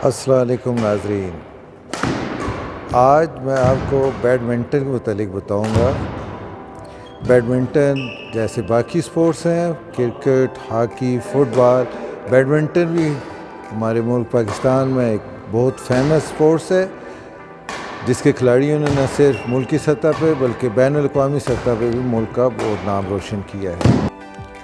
السلام علیکم ناظرین، آج میں آپ کو بیڈمنٹن کے متعلق بتاؤں گا۔ بیڈمنٹن جیسے باقی سپورٹس ہیں، کرکٹ، ہاکی، فٹ بال، بیڈمنٹن بھی ہمارے ملک پاکستان میں ایک بہت فیمس سپورٹس ہے، جس کے کھلاڑیوں نے نہ صرف ملکی سطح پہ بلکہ بین الاقوامی سطح پہ بھی ملک کا بہت نام روشن کیا ہے۔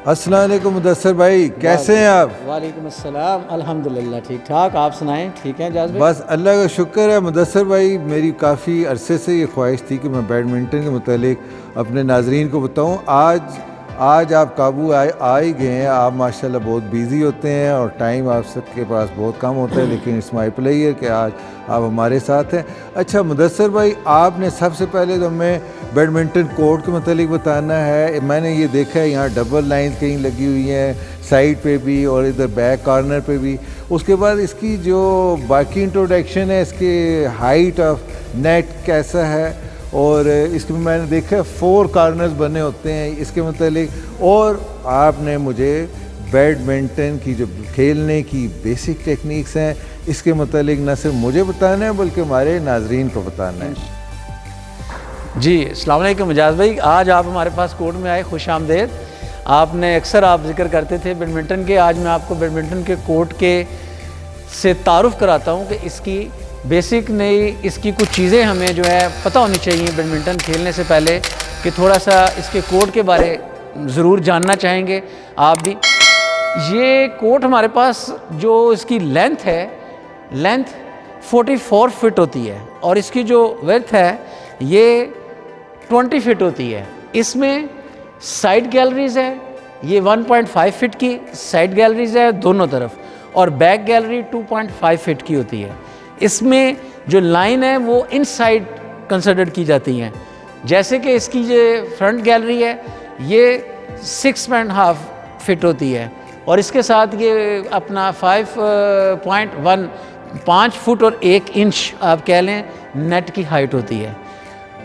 السلام علیکم مدثر بھائی، کیسے ہیں آپ؟ وعلیکم السلام، الحمدللہ ٹھیک ٹھاک، آپ سنائیں؟ ٹھیک ہیں جاز بھائی؟ بس اللہ کا شکر ہے مدثر بھائی، میری کافی عرصے سے یہ خواہش تھی کہ میں بیڈمنٹن کے متعلق اپنے ناظرین کو بتاؤں۔ آج آپ قابو آ ہی گئے ہیں۔ آپ ماشاءاللہ بہت بیزی ہوتے ہیں اور ٹائم آپ سب کے پاس بہت کم ہوتا ہے، لیکن اٹس مائی پلیئر کہ آج آپ ہمارے ساتھ ہیں۔ اچھا مدثر بھائی، آپ نے سب سے پہلے تو ہمیں بیڈمنٹن کورٹ کے متعلق بتانا ہے۔ میں نے یہ دیکھا ہے یہاں ڈبل لائنز کہیں لگی ہوئی ہیں، سائڈ پہ بھی اور ادھر بیک کارنر پہ بھی۔ اس کے بعد اس کی جو باقی انٹروڈکشن ہے، اس کے ہائٹ آف نیٹ کیسا ہے، اور اس کے میں نے دیکھا 4 کارنرز بنے ہوتے ہیں اس کے متعلق، اور آپ نے مجھے بیڈمنٹن کی جو کھیلنے کی بیسک ٹیکنیکس ہیں اس کے متعلق نہ صرف مجھے بتانا ہے بلکہ ہمارے ناظرین کو بتانا ہے۔ جی السلام علیکم اجاز بھائی، آج آپ ہمارے پاس کورٹ میں آئے، خوش آمدید۔ آپ نے اکثر آپ ذکر کرتے تھے بیڈمنٹن کے، آج میں آپ کو بیڈمنٹن کے کورٹ کے سے تعارف کراتا ہوں کہ اس کی بیسک نئی اس کی کچھ چیزیں ہمیں جو ہے پتہ ہونی چاہیے بیڈمنٹن کھیلنے سے پہلے، کہ تھوڑا سا اس کے کورٹ کے بارے ضرور جاننا چاہیں گے آپ بھی۔ یہ کورٹ ہمارے پاس جو اس کی لینتھ ہے، لینتھ 44 فٹ ہوتی ہے، اور اس کی جو ویڈتھ ہے یہ 20 فٹ ہوتی ہے۔ اس میں سائڈ گیلریز ہے، یہ 1.5 فٹ کی سائڈ گیلریز ہے دونوں طرف، اور بیک گیلری 2.5 فٹ کی ہوتی ہے۔ اس میں جو لائن ہے وہ ان سائڈ کنسیڈر کی جاتی ہیں، جیسے کہ اس کی جو فرنٹ گیلری ہے یہ 6.5 فٹ ہوتی ہے، اور اس کے ساتھ یہ اپنا 5 فٹ اور 1 انچ آپ کہہ لیں نیٹ کی ہائٹ ہوتی ہے۔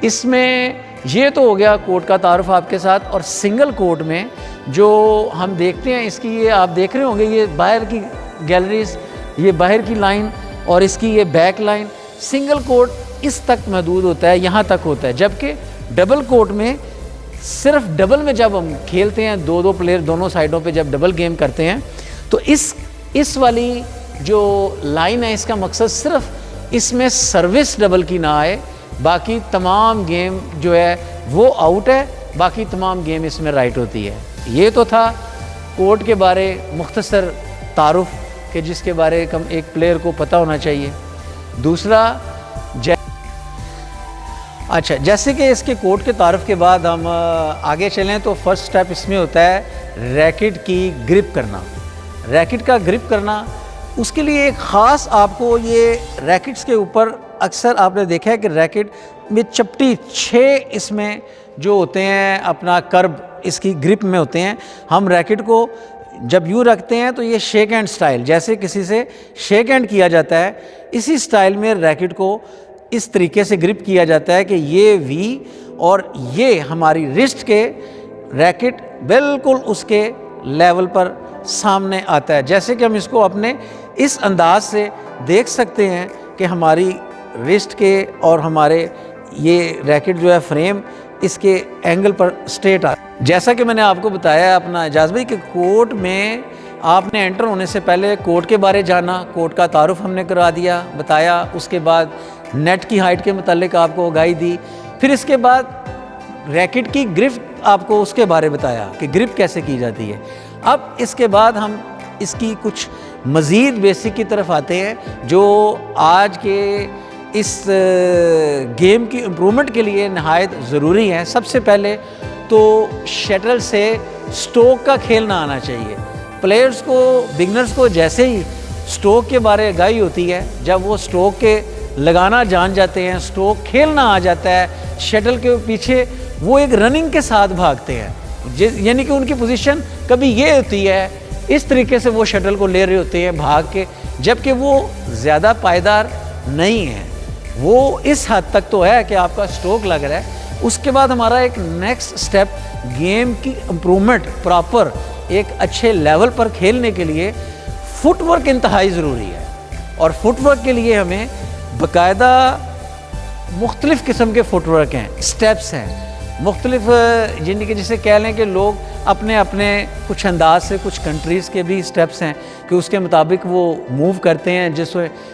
اس میں یہ تو ہو گیا کورٹ کا تعارف آپ کے ساتھ، اور سنگل کورٹ میں جو ہم دیکھتے ہیں، اس کی یہ آپ دیکھ رہے ہوں گے، یہ باہر کی گیلریز، یہ باہر کی لائن اور اس کی یہ بیک لائن، سنگل کورٹ اس تک محدود ہوتا ہے، یہاں تک ہوتا ہے، جبکہ ڈبل کورٹ میں صرف ڈبل میں جب ہم کھیلتے ہیں، 2 پلیئر دونوں سائڈوں پہ جب ڈبل گیم کرتے ہیں، تو اس والی جو لائن ہے اس کا مقصد صرف اس میں سروس ڈبل کی نہ آئے، باقی تمام گیم جو ہے وہ آؤٹ ہے، باقی تمام گیم اس میں رائٹ ہوتی ہے۔ یہ تو تھا کورٹ کے بارے مختصر تعارف کہ جس کے بارے ایک پلیئر کو پتہ ہونا چاہیے۔ دوسرا اچھا، جیسے کہ اس کے کورٹ کے تعارف کے بعد ہم آگے چلیں تو فرسٹ سٹیپ اس میں ہوتا ہے ریکٹ کی گرپ کرنا۔ ریکٹ کا گرپ کرنا، اس کے لیے ایک خاص آپ کو یہ ریکٹس کے اوپر اکثر آپ نے دیکھا ہے کہ ریکٹ میں چپٹی 6 اس میں جو ہوتے ہیں اپنا کرب اس کی گرپ میں ہوتے ہیں۔ ہم ریکٹ کو جب یوں رکھتے ہیں تو یہ شیک ہینڈ سٹائل، جیسے کسی سے شیک ہینڈ کیا جاتا ہے، اسی سٹائل میں ریکٹ کو اس طریقے سے گرپ کیا جاتا ہے کہ یہ وی اور یہ ہماری رسٹ کے ریکٹ بالکل اس کے لیول پر سامنے آتا ہے، جیسے کہ ہم اس کو اپنے اس انداز سے دیکھ سکتے ہیں کہ ہماری رسٹ کے اور ہمارے یہ ریکٹ جو ہے فریم اس کے اینگل پر سٹریٹ آتا ہے۔ جیسا کہ میں نے آپ کو بتایا اپنا اجاز بھائی کہ کورٹ میں آپ نے انٹر ہونے سے پہلے کورٹ کے بارے جانا، کورٹ کا تعارف ہم نے کرا دیا، بتایا، اس کے بعد نیٹ کی ہائٹ کے متعلق آپ کو آگاہی دی، پھر اس کے بعد ریکٹ کی گرپ آپ کو اس کے بارے بتایا کہ گرپ کیسے کی جاتی ہے۔ اب اس کے بعد ہم اس کی کچھ مزید بیسک کی طرف آتے ہیں جو آج کے اس گیم کی امپرومنٹ کے لیے نہایت ضروری ہے۔ سب سے پہلے تو شٹل سے سٹوک کا کھیلنا آنا چاہیے۔ پلیئرز کو، بگنرز کو جیسے ہی سٹوک کے بارے آگاہی ہوتی ہے، جب وہ سٹوک کے لگانا جان جاتے ہیں، سٹوک کھیلنا آ جاتا ہے، شٹل کے پیچھے وہ ایک رننگ کے ساتھ بھاگتے ہیں، یعنی کہ ان کی پوزیشن کبھی یہ ہوتی ہے، اس طریقے سے وہ شٹل کو لے رہے ہوتے ہیں بھاگ کے، جبکہ وہ زیادہ پائیدار نہیں ہے، وہ اس حد تک تو ہے کہ آپ کا سٹوک لگ رہا ہے۔ اس کے بعد ہمارا ایک نیکسٹ سٹیپ گیم کی امپرومنٹ پراپر ایک اچھے لیول پر کھیلنے کے لیے فٹ ورک انتہائی ضروری ہے، اور فٹ ورک کے لیے ہمیں باقاعدہ مختلف قسم کے فٹ ورک ہیں، سٹیپس ہیں مختلف، جن کے جسے کہہ لیں کہ لوگ اپنے اپنے کچھ انداز سے، کچھ کنٹریز کے بھی سٹیپس ہیں کہ اس کے مطابق وہ موو کرتے ہیں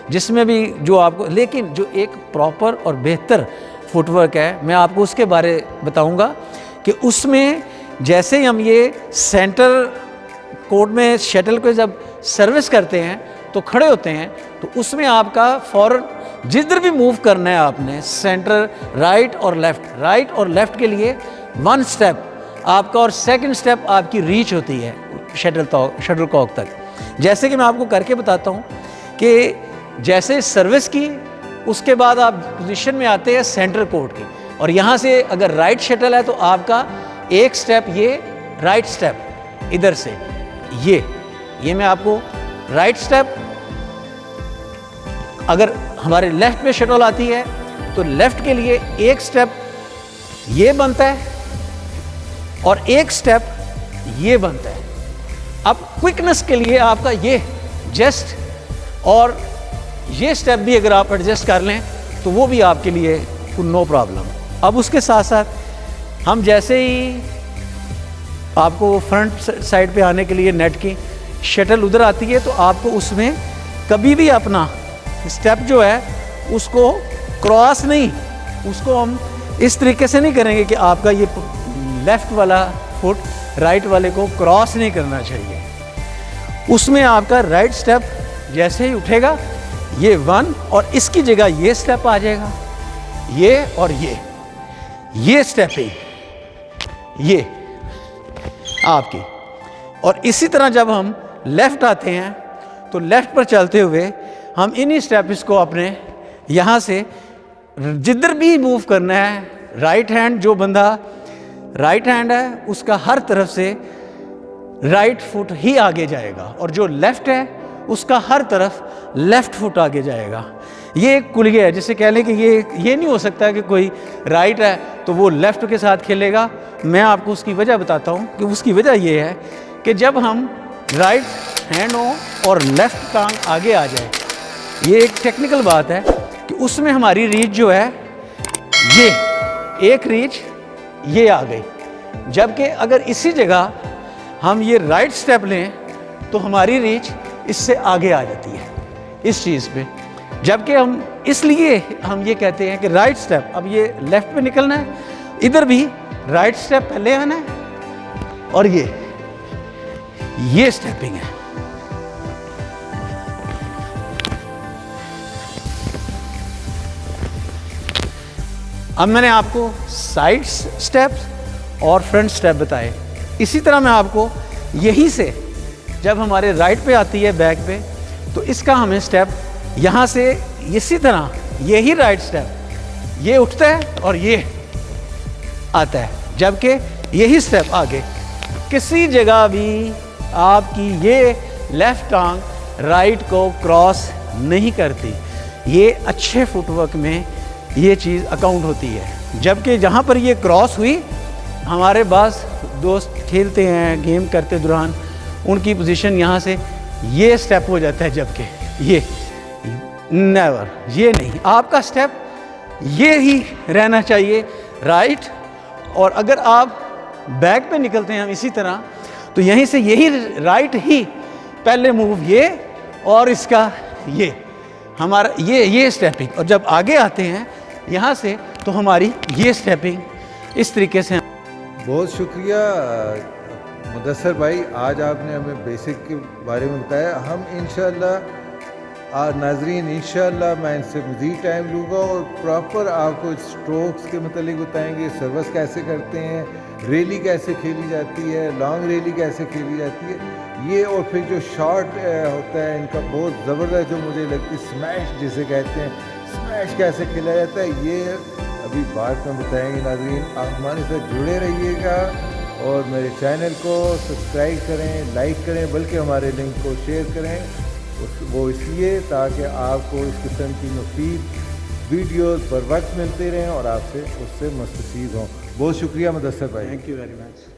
جس میں بھی جو آپ کو، لیکن جو ایک پراپر اور بہتر فٹ ورک ہے میں آپ کو اس کے بارے بتاؤں گا کہ اس میں جیسے ہم یہ سینٹر کورٹ میں شٹل کو جب سروس کرتے ہیں تو کھڑے ہوتے ہیں تو اس میں آپ کا فوراً جدھر بھی موو کرنا ہے آپ نے سینٹر رائٹ اور لیفٹ کے لیے 1 سٹیپ آپ کا اور 2nd سٹیپ آپ کی ریچ ہوتی ہے شٹل کاک تک۔ جیسے کہ میں آپ کو کر کے بتاتا ہوں کہ جیسے سروس کی اس کے بعد آپ پوزیشن میں آتے ہیں سینٹر کورٹ کی، اور یہاں سے اگر رائٹ شٹل ہے تو آپ کا ایک سٹیپ یہ رائٹ سٹیپ ادھر سے یہ میں آپ کو رائٹ سٹیپ، اگر ہمارے لیفٹ پہ شٹل آتی ہے تو لیفٹ کے لیے ایک سٹیپ یہ بنتا ہے اور ایک سٹیپ یہ بنتا ہے۔ اب کوئکنس کے لیے آپ کا یہ جسٹ اور یہ سٹیپ بھی اگر آپ ایڈجسٹ کر لیں تو وہ بھی آپ کے لیے نو پرابلم۔ اب اس کے ساتھ ساتھ ہم جیسے ہی آپ کو فرنٹ سائڈ پہ آنے کے لیے نیٹ کی شٹل ادھر آتی ہے تو آپ کو اس میں کبھی بھی اپنا سٹیپ جو ہے اس کو کراس نہیں، اس کو ہم اس طریقے سے نہیں کریں گے کہ آپ کا یہ لیفٹ والا فٹ رائٹ والے کو کراس نہیں کرنا چاہیے۔ اس میں آپ کا رائٹ سٹیپ جیسے ہی اٹھے گا یہ 1 اور اس کی جگہ یہ سٹیپ آ جائے گا، یہ اور یہ سٹیپنگ یہ آپ کی، اور اسی طرح جب ہم لیفٹ آتے ہیں تو لیفٹ پر چلتے ہوئے ہم انہی سٹیپس کو اپنے یہاں سے جدھر بھی موو کرنا ہے، رائٹ ہینڈ جو بندہ رائٹ ہینڈ ہے اس کا ہر طرف سے رائٹ فٹ ہی آگے جائے گا، اور جو لیفٹ ہے اس کا ہر طرف لیفٹ فٹ آگے جائے گا۔ یہ ایک کلیہ ہے، جسے کہہ لیں کہ یہ نہیں ہو سکتا کہ کوئی رائٹ ہے تو وہ لیفٹ کے ساتھ کھیلے گا۔ میں آپ کو اس کی وجہ بتاتا ہوں کہ اس کی وجہ یہ ہے کہ جب ہم رائٹ ہینڈ ہو اور لیفٹ ٹانگ آگے آ جائے، یہ ایک ٹیکنیکل بات ہے کہ اس میں ہماری ریچ جو ہے یہ ایک ریچ یہ آ گئی، جبکہ اگر اسی جگہ ہم یہ رائٹ سٹیپ لیں تو ہماری ریچ اس سے آگے آ جاتی ہے اس چیز پہ، جبکہ ہم اس لیے ہم یہ کہتے ہیں کہ رائٹ سٹیپ، اب یہ لیفٹ پہ نکلنا ہے، ادھر بھی رائٹ سٹیپ پہلے آنا ہے اور یہ سٹیپنگ ہے۔ اب میں نے آپ کو سائڈ سٹیپس اور فرنٹ سٹیپ بتائے، اسی طرح میں آپ کو یہیں سے جب ہمارے رائٹ پہ آتی ہے بیک پہ تو اس کا ہمیں سٹیپ یہاں سے اسی طرح یہی رائٹ سٹیپ یہ اٹھتا ہے اور یہ آتا ہے، جبکہ یہی سٹیپ آگے کسی جگہ بھی آپ کی یہ لیفٹ ٹانگ رائٹ کو کراس نہیں کرتی۔ یہ اچھے فٹ ورک میں یہ چیز اکاؤنٹ ہوتی ہے، جبکہ جہاں پر یہ کراس ہوئی ہمارے بعض دوست کھیلتے ہیں گیم کرتے دوران ان کی پوزیشن یہاں سے یہ سٹیپ ہو جاتا ہے، جبکہ یہ نیور، یہ نہیں، آپ کا سٹیپ یہ ہی رہنا چاہیے رائٹ، اور اگر آپ بیک پہ نکلتے ہیں ہم اسی طرح تو یہیں سے یہی رائٹ ہی پہلے موو یہ اور اس کا یہ ہمارا یہ سٹیپنگ، اور جب آگے آتے ہیں یہاں سے تو ہماری یہ سٹیپنگ اس طریقے سے۔ بہت شکریہ مدثر بھائی، آج آپ نے ہمیں بیسک کے بارے میں بتایا۔ ہم انشاءاللہ ناظرین انشاءاللہ میں ان سے مزید ٹائم لوں گا اور پراپر آپ کو اسٹروکس کے متعلق بتائیں گے، سروس کیسے کرتے ہیں، ریلی کیسے کھیلی جاتی ہے، لانگ ریلی کیسے کھیلی جاتی ہے، یہ اور پھر جو شارٹ ہوتا ہے ان کا بہت زبردست جو مجھے لگتی ہے اسمیش جسے کہتے ہیں، اسمیش کیسے کھیلا جاتا ہے یہ ابھی بعد میں بتائیں گے۔ ناظرین آپ ہمارے ساتھ جڑے رہیے گا اور میرے چینل کو سبسکرائب کریں، لائک کریں، بلکہ ہمارے لنک کو شیئر کریں، وہ اس لیے تاکہ آپ کو اس قسم کی مفید ویڈیوز پر وقت ملتے رہیں اور آپ سے اس سے مستفید ہوں۔ بہت شکریہ مدثر بھائی، تھینک یو ویری مچ۔